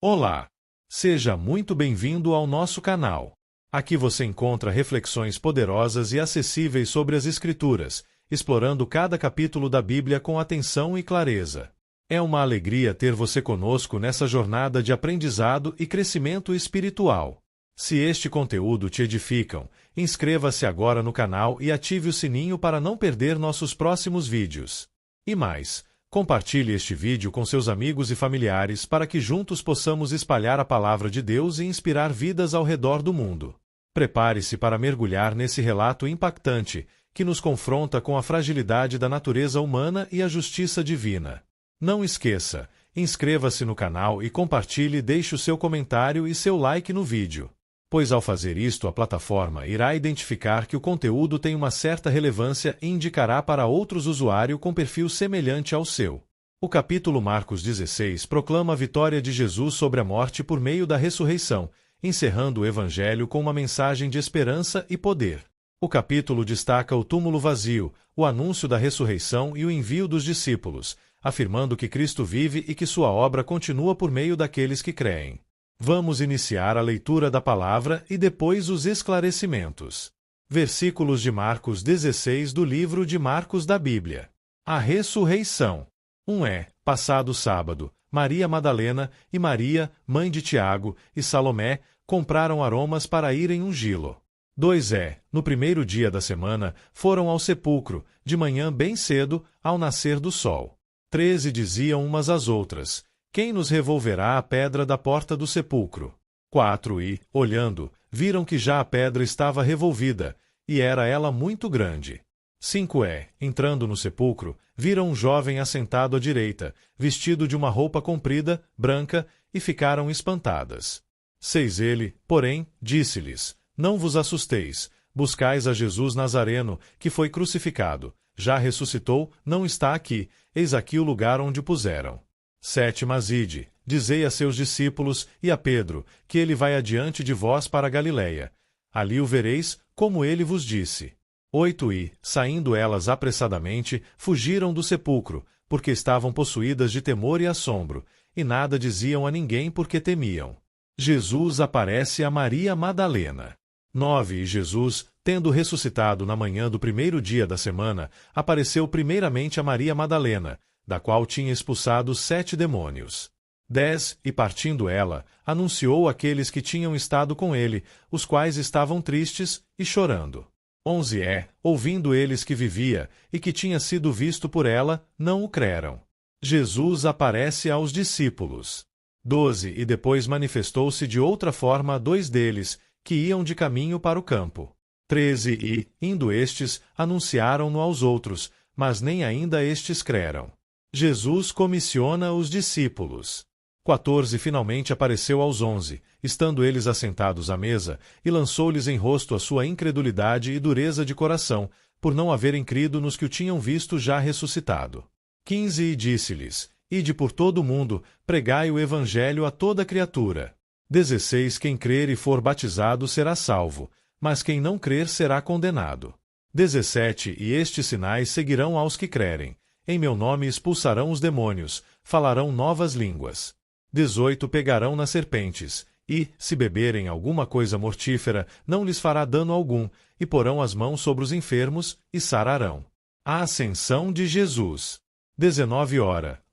Olá! Seja muito bem-vindo ao nosso canal. Aqui você encontra reflexões poderosas e acessíveis sobre as Escrituras, explorando cada capítulo da Bíblia com atenção e clareza. É uma alegria ter você conosco nessa jornada de aprendizado e crescimento espiritual. Se este conteúdo te edificam, inscreva-se agora no canal e ative o sininho para não perder nossos próximos vídeos. E mais, compartilhe este vídeo com seus amigos e familiares para que juntos possamos espalhar a palavra de Deus e inspirar vidas ao redor do mundo. Prepare-se para mergulhar nesse relato impactante que nos confronta com a fragilidade da natureza humana e a justiça divina. Não esqueça, inscreva-se no canal e compartilhe, deixe o seu comentário e seu like no vídeo. Pois ao fazer isto a plataforma irá identificar que o conteúdo tem uma certa relevância e indicará para outros usuários com perfil semelhante ao seu. O capítulo Marcos 16 proclama a vitória de Jesus sobre a morte por meio da ressurreição, encerrando o Evangelho com uma mensagem de esperança e poder. O capítulo destaca o túmulo vazio, o anúncio da ressurreição e o envio dos discípulos, afirmando que Cristo vive e que sua obra continua por meio daqueles que creem. Vamos iniciar a leitura da palavra e depois os esclarecimentos. Versículos de Marcos 16 do livro de Marcos da Bíblia. A ressurreição. 1 passado sábado, Maria Madalena e Maria, mãe de Tiago, e Salomé, compraram aromas para irem ungí-lo. 2 no primeiro dia da semana, foram ao sepulcro, de manhã bem cedo, ao nascer do sol. 13 diziam umas às outras: quem nos revolverá a pedra da porta do sepulcro? 4 e, olhando, viram que já a pedra estava revolvida, e era ela muito grande. 5 entrando no sepulcro, viram um jovem assentado à direita, vestido de uma roupa comprida, branca, e ficaram espantadas. 6 ele, porém, disse-lhes: não vos assusteis, buscais a Jesus Nazareno, que foi crucificado. Já ressuscitou, não está aqui, eis aqui o lugar onde o puseram. 7 Mas ide, dizei a seus discípulos e a Pedro, que ele vai adiante de vós para a Galiléia. Ali o vereis, como ele vos disse. 8 E, saindo elas apressadamente, fugiram do sepulcro, porque estavam possuídas de temor e assombro, e nada diziam a ninguém porque temiam. Jesus aparece a Maria Madalena. 9 E Jesus, tendo ressuscitado na manhã do primeiro dia da semana, apareceu primeiramente a Maria Madalena, da qual tinha expulsado 7 demônios. 10 E partindo ela, anunciou àqueles que tinham estado com ele, os quais estavam tristes e chorando. 11 ouvindo eles que vivia, e que tinha sido visto por ela, não o creram. Jesus aparece aos discípulos. 12 E depois manifestou-se de outra forma a 2 deles, que iam de caminho para o campo. 13 E, indo estes, anunciaram-no aos outros, mas nem ainda estes creram. Jesus comissiona os discípulos. 14 Finalmente apareceu aos 11, estando eles assentados à mesa, e lançou-lhes em rosto a sua incredulidade e dureza de coração, por não haverem crido nos que o tinham visto já ressuscitado. 15 E disse-lhes: ide por todo o mundo, pregai o evangelho a toda criatura. 16 Quem crer e for batizado será salvo, mas quem não crer será condenado. 17 E estes sinais seguirão aos que crerem. Em meu nome expulsarão os demônios, falarão novas línguas. 18 Pegarão nas serpentes, e, se beberem alguma coisa mortífera, não lhes fará dano algum, e porão as mãos sobre os enfermos, e sararão. A ascensão de Jesus. 19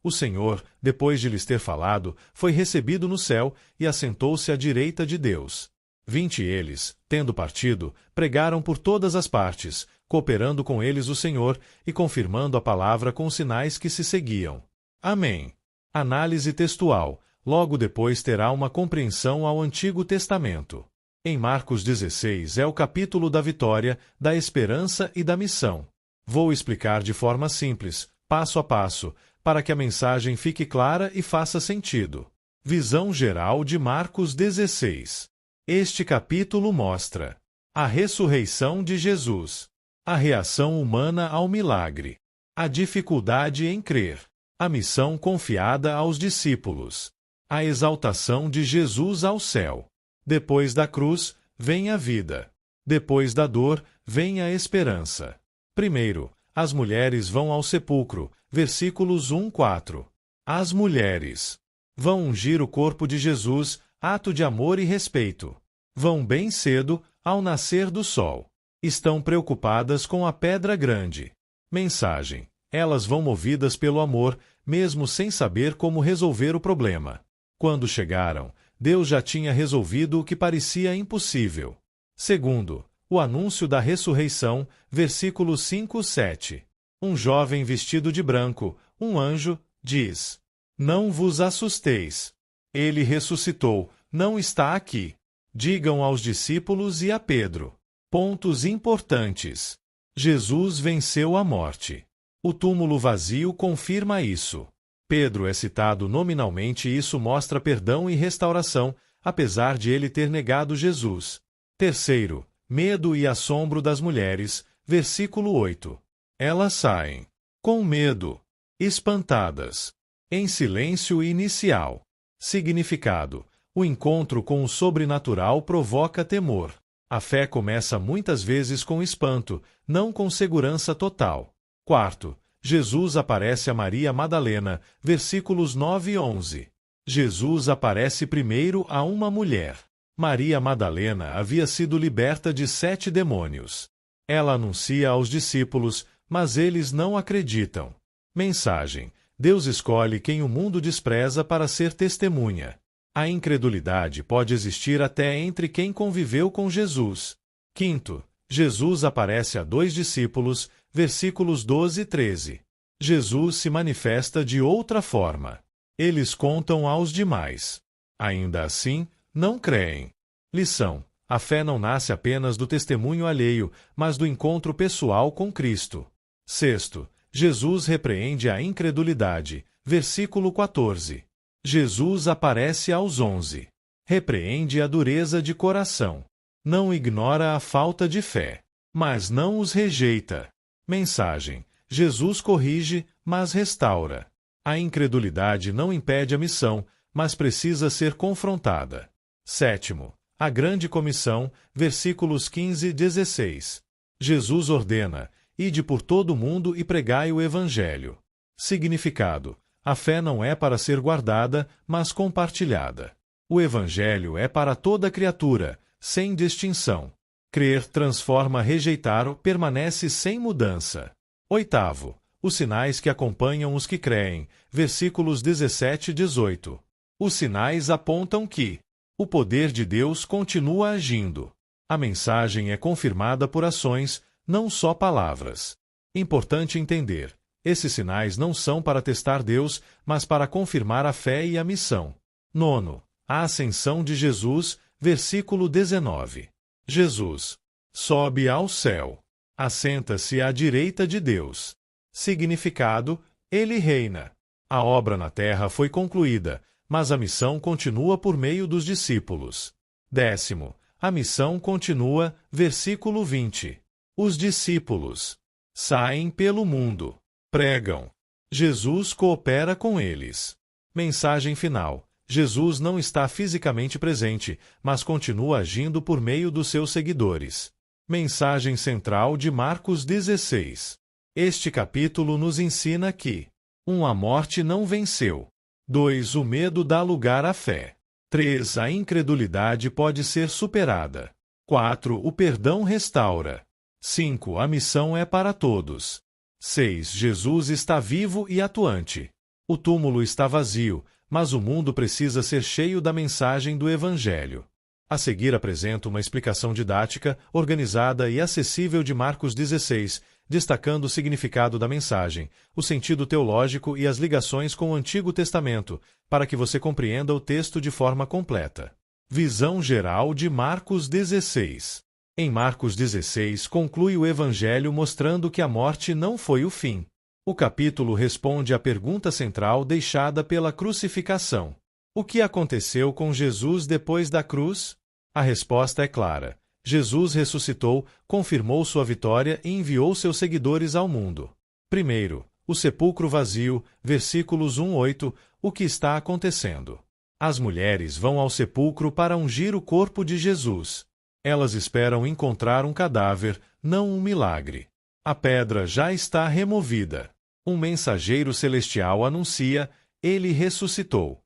O Senhor, depois de lhes ter falado, foi recebido no céu, e assentou-se à direita de Deus. 20 Eles, tendo partido, pregaram por todas as partes, cooperando com eles o Senhor e confirmando a palavra com os sinais que se seguiam. Amém. Análise textual. Logo depois terá uma compreensão ao Antigo Testamento. Em Marcos 16 é o capítulo da vitória, da esperança e da missão. Vou explicar de forma simples, passo a passo, para que a mensagem fique clara e faça sentido. Visão geral de Marcos 16. Este capítulo mostra a ressurreição de Jesus, a reação humana ao milagre, a dificuldade em crer, a missão confiada aos discípulos, a exaltação de Jesus ao céu. Depois da cruz, vem a vida. Depois da dor, vem a esperança. Primeiro, as mulheres vão ao sepulcro, versículos 1-4. As mulheres. Vão ungir o corpo de Jesus, ato de amor e respeito. Vão bem cedo, ao nascer do sol. Estão preocupadas com a pedra grande. Mensagem: elas vão movidas pelo amor, mesmo sem saber como resolver o problema. Quando chegaram, Deus já tinha resolvido o que parecia impossível. Segundo, o anúncio da ressurreição, versículos 5-7. Um jovem vestido de branco, um anjo, diz: Não vos assusteis. Ele ressuscitou, não está aqui. Digam aos discípulos e a Pedro. Pontos importantes. Jesus venceu a morte. O túmulo vazio confirma isso. Pedro é citado nominalmente e isso mostra perdão e restauração, apesar de ele ter negado Jesus. Terceiro, medo e assombro das mulheres, versículo 8. Elas saem com medo, espantadas, em silêncio inicial. Significado: o encontro com o sobrenatural provoca temor. A fé começa muitas vezes com espanto, não com segurança total. Quarto, Jesus aparece a Maria Madalena, versículos 9 e 11. Jesus aparece primeiro a uma mulher. Maria Madalena havia sido liberta de 7 demônios. Ela anuncia aos discípulos, mas eles não acreditam. Mensagem: Deus escolhe quem o mundo despreza para ser testemunha. A incredulidade pode existir até entre quem conviveu com Jesus. Quinto, Jesus aparece a 2 discípulos, versículos 12 e 13. Jesus se manifesta de outra forma. Eles contam aos demais. Ainda assim, não creem. Lição: a fé não nasce apenas do testemunho alheio, mas do encontro pessoal com Cristo. Sexto, Jesus repreende a incredulidade. Versículo 14. Jesus aparece aos 11. Repreende a dureza de coração. Não ignora a falta de fé, mas não os rejeita. Mensagem: Jesus corrige, mas restaura. A incredulidade não impede a missão, mas precisa ser confrontada. Sétimo, a grande comissão, versículos 15 e 16. Jesus ordena: ide por todo o mundo e pregai o evangelho. Significado: a fé não é para ser guardada, mas compartilhada. O evangelho é para toda criatura, sem distinção. Crer transforma, rejeitar permanece sem mudança. Oitavo, os sinais que acompanham os que creem, versículos 17 e 18. Os sinais apontam que o poder de Deus continua agindo. A mensagem é confirmada por ações, não só palavras. Importante entender: esses sinais não são para testar Deus, mas para confirmar a fé e a missão. Nono, a ascensão de Jesus, versículo 19. Jesus sobe ao céu. Assenta-se à direita de Deus. Significado: ele reina. A obra na terra foi concluída, mas a missão continua por meio dos discípulos. Décimo, a missão continua, versículo 20. Os discípulos saem pelo mundo, pregam. Jesus coopera com eles. Mensagem final: Jesus não está fisicamente presente, mas continua agindo por meio dos seus seguidores. Mensagem central de Marcos 16. Este capítulo nos ensina que 1. A morte não venceu. 2. O medo dá lugar à fé. 3. A incredulidade pode ser superada. 4. O perdão restaura. 5. A missão é para todos. 6. Jesus está vivo e atuante. O túmulo está vazio, mas o mundo precisa ser cheio da mensagem do Evangelho. A seguir apresento uma explicação didática, organizada e acessível de Marcos 16, destacando o significado da mensagem, o sentido teológico e as ligações com o Antigo Testamento, para que você compreenda o texto de forma completa. Visão geral de Marcos 16. Em Marcos 16 conclui o Evangelho mostrando que a morte não foi o fim. O capítulo responde à pergunta central deixada pela crucificação. O que aconteceu com Jesus depois da cruz? A resposta é clara. Jesus ressuscitou, confirmou sua vitória e enviou seus seguidores ao mundo. Primeiro, o sepulcro vazio, versículos 1-8, o que está acontecendo? As mulheres vão ao sepulcro para ungir o corpo de Jesus. Elas esperam encontrar um cadáver, não um milagre. A pedra já está removida. Um mensageiro celestial anuncia: ele ressuscitou.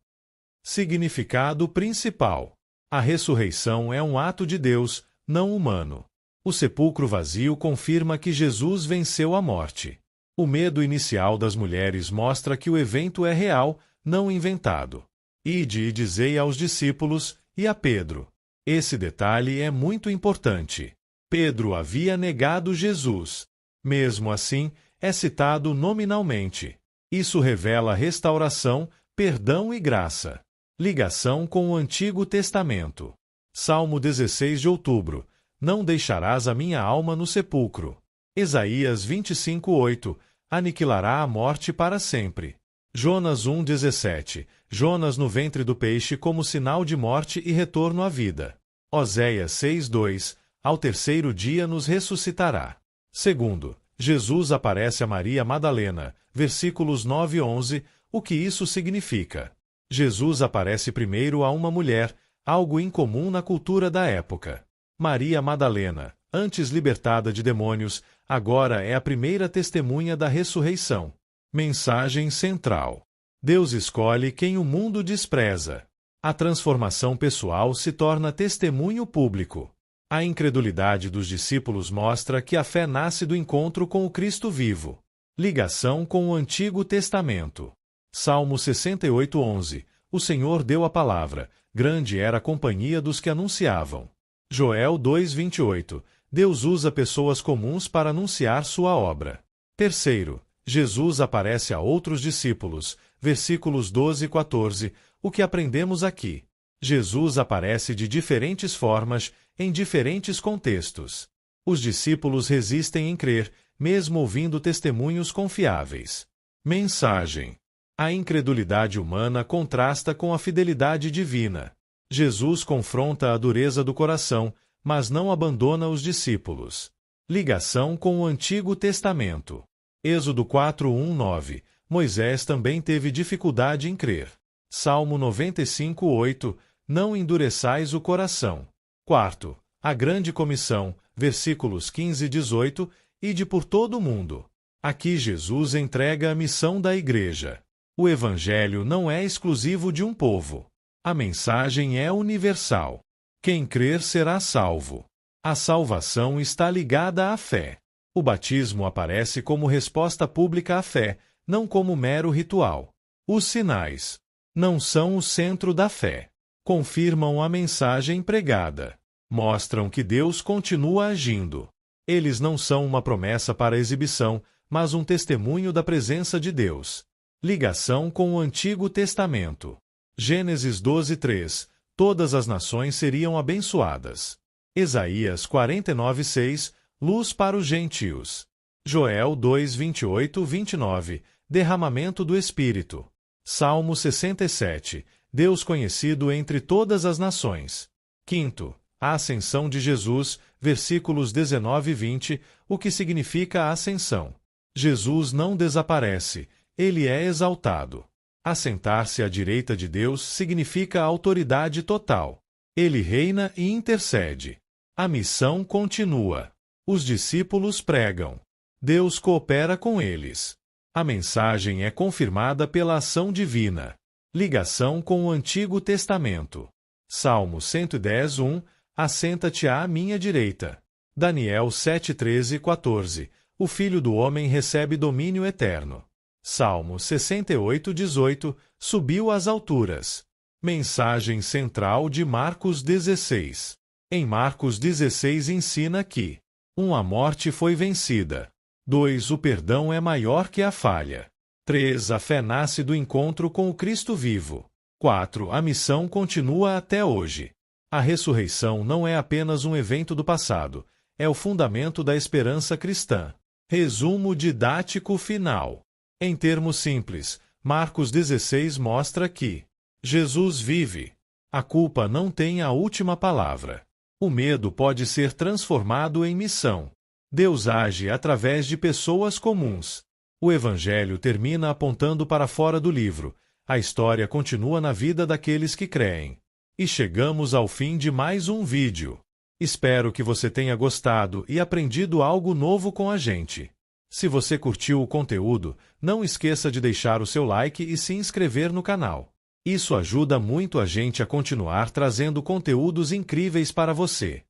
Significado principal: a ressurreição é um ato de Deus, não humano. O sepulcro vazio confirma que Jesus venceu a morte. O medo inicial das mulheres mostra que o evento é real, não inventado. Ide e dizei aos discípulos e a Pedro. Esse detalhe é muito importante. Pedro havia negado Jesus. Mesmo assim, é citado nominalmente. Isso revela restauração, perdão e graça. Ligação com o Antigo Testamento. Salmo 16 de outubro. Não deixarás a minha alma no sepulcro. Isaías 25:8. Aniquilará a morte para sempre. Jonas 1:17. Jonas no ventre do peixe como sinal de morte e retorno à vida. Oséias 6:2. Ao terceiro dia nos ressuscitará. Segundo, Jesus aparece a Maria Madalena, versículos 9 e 11. O que isso significa? Jesus aparece primeiro a uma mulher, algo incomum na cultura da época. Maria Madalena, antes libertada de demônios, agora é a primeira testemunha da ressurreição. Mensagem central: Deus escolhe quem o mundo despreza. A transformação pessoal se torna testemunho público. A incredulidade dos discípulos mostra que a fé nasce do encontro com o Cristo vivo. Ligação com o Antigo Testamento. Salmo 68:11. O Senhor deu a palavra, grande era a companhia dos que anunciavam. Joel 2:28. Deus usa pessoas comuns para anunciar sua obra. Terceiro, Jesus aparece a outros discípulos, versículos 12 e 14. O que aprendemos aqui? Jesus aparece de diferentes formas, em diferentes contextos. Os discípulos resistem em crer, mesmo ouvindo testemunhos confiáveis. Mensagem: a incredulidade humana contrasta com a fidelidade divina. Jesus confronta a dureza do coração, mas não abandona os discípulos. Ligação com o Antigo Testamento. Êxodo 4:1-9. Moisés também teve dificuldade em crer. Salmo 95:8. Não endureçais o coração. Quarto, a grande comissão, versículos 15 e 18, ide por todo o mundo. Aqui Jesus entrega a missão da igreja. O evangelho não é exclusivo de um povo. A mensagem é universal. Quem crer será salvo. A salvação está ligada à fé. O batismo aparece como resposta pública à fé, não como mero ritual. Os sinais não são o centro da fé. Confirmam a mensagem pregada. Mostram que Deus continua agindo. Eles não são uma promessa para exibição, mas um testemunho da presença de Deus. Ligação com o Antigo Testamento. Gênesis 12:3. Todas as nações seriam abençoadas. Isaías 49:6. Luz para os gentios. Joel 2:28-29. Derramamento do Espírito. Salmo 67. Deus conhecido entre todas as nações. Quinto, a ascensão de Jesus, versículos 19 e 20, o que significa a ascensão. Jesus não desaparece, ele é exaltado. Assentar-se à direita de Deus significa autoridade total. Ele reina e intercede. A missão continua. Os discípulos pregam. Deus coopera com eles. A mensagem é confirmada pela ação divina. Ligação com o Antigo Testamento. Salmo 110:1. Assenta-te à minha direita. Daniel 7:13-14. O Filho do Homem recebe domínio eterno. Salmo 68:18. Subiu às alturas. Mensagem central de Marcos 16. Em Marcos 16 ensina que 1. A morte foi vencida. 2. O perdão é maior que a falha. 3. A fé nasce do encontro com o Cristo vivo. 4. A missão continua até hoje. A ressurreição não é apenas um evento do passado, é o fundamento da esperança cristã. Resumo didático final. Em termos simples, Marcos 16 mostra que Jesus vive. A culpa não tem a última palavra. O medo pode ser transformado em missão. Deus age através de pessoas comuns. O Evangelho termina apontando para fora do livro. A história continua na vida daqueles que creem. E chegamos ao fim de mais um vídeo. Espero que você tenha gostado e aprendido algo novo com a gente. Se você curtiu o conteúdo, não esqueça de deixar o seu like e se inscrever no canal. Isso ajuda muito a gente a continuar trazendo conteúdos incríveis para você.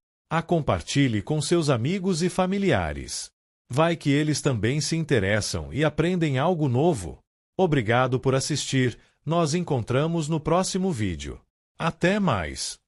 Compartilhe com seus amigos e familiares. Vai que eles também se interessam e aprendem algo novo. Obrigado por assistir. Nós encontramos no próximo vídeo. Até mais!